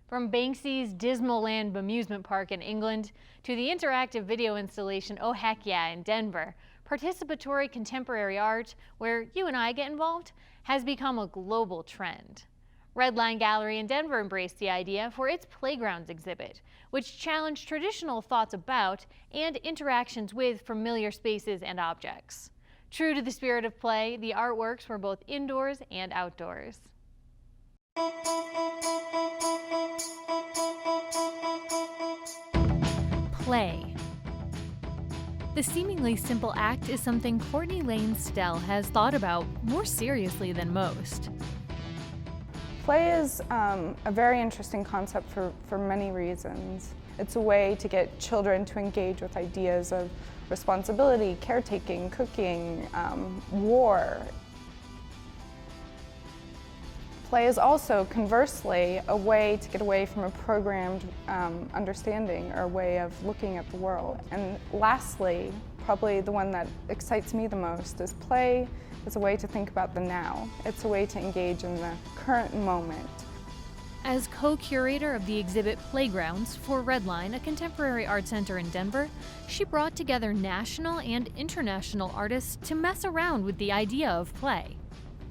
From Banksy's Dismaland amusement park in England to the interactive video installation Oh Heck Yeah in Denver, participatory contemporary art, where you and I get involved, has become a global trend. RedLine Gallery in Denver embraced the idea for its Playgrounds exhibit, which challenged traditional thoughts about and interactions with familiar spaces and objects. True to the spirit of play, the artworks were both indoors and outdoors. Play. The seemingly simple act is something Courtney Lane Stell has thought about more seriously than most. Play is a very interesting concept for many reasons. It's a way to get children to engage with ideas of responsibility, caretaking, cooking, war. Play is also, conversely, a way to get away from a programmed understanding or a way of looking at the world. And lastly, probably the one that excites me the most, is play is a way to think about the now. It's a way to engage in the current moment. As co-curator of the exhibit Playgrounds for RedLine, a contemporary art center in Denver, she brought together national and international artists to mess around with the idea of play.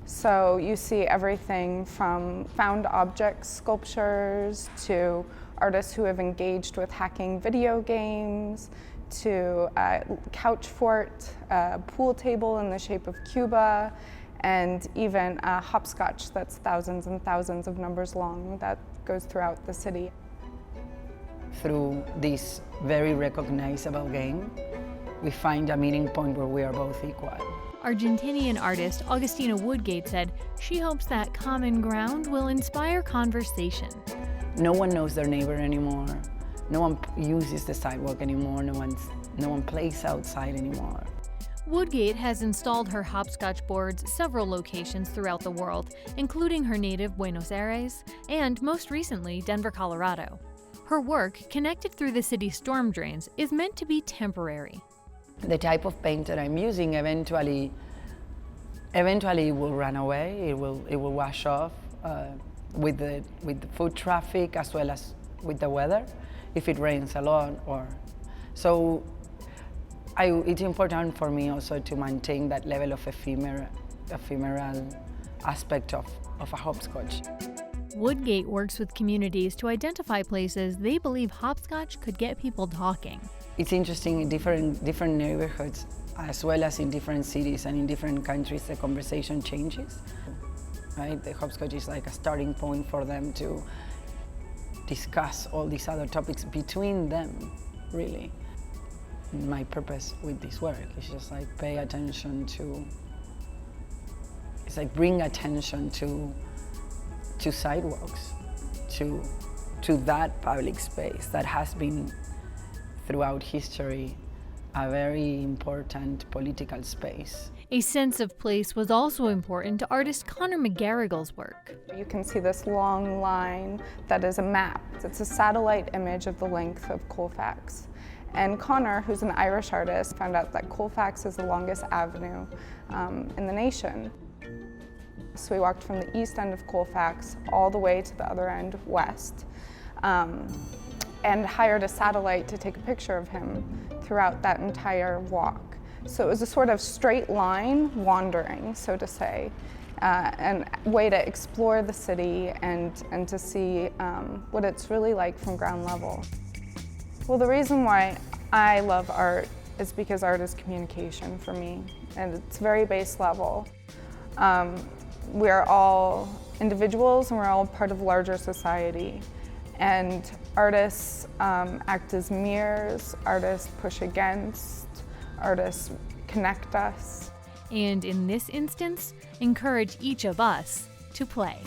So you see everything from found object sculptures to artists who have engaged with hacking video games, to a couch fort, a pool table in the shape of Cuba, and even a hopscotch that's thousands and thousands of numbers long that goes throughout the city. Through this very recognizable game, we find a meeting point where we are both equal. Argentinian artist Augustina Woodgate said she hopes that common ground will inspire conversation. No one knows their neighbor anymore. No one uses the sidewalk anymore. No one plays outside anymore. Woodgate has installed her hopscotch boards several locations throughout the world, including her native Buenos Aires and, most recently, Denver, Colorado. Her work, connected through the city's storm drains, is meant to be temporary. The type of paint that I'm using eventually will run away. It will wash off with the foot traffic as well as with the weather, if it rains a lot. So it's important for me also to maintain that level of ephemeral aspect of a hopscotch. Woodgate works with communities to identify places they believe hopscotch could get people talking. It's interesting in different neighborhoods, as well as in different cities and in different countries, the conversation changes. Right? The hopscotch is like a starting point for them to discuss all these other topics between them, really. My purpose with this work is just like pay attention to, it's like bring attention to sidewalks, to that public space that has been throughout history a very important political space. A sense of place was also important to artist Connor McGarrigle's work. You can see this long line that is a map. It's a satellite image of the length of Colfax. And Connor, who's an Irish artist, found out that Colfax is the longest avenue in the nation. So we walked from the east end of Colfax all the way to the other end, west, and hired a satellite to take a picture of him throughout that entire walk. So it was a sort of straight line wandering, so to say, and a way to explore the city and to see what it's really like from ground level. Well, the reason why I love art is because art is communication for me, and it's very base level. We're all individuals and we're all part of larger society. And artists act as mirrors, artists push against, artists connect us. And in this instance, encourage each of us to play.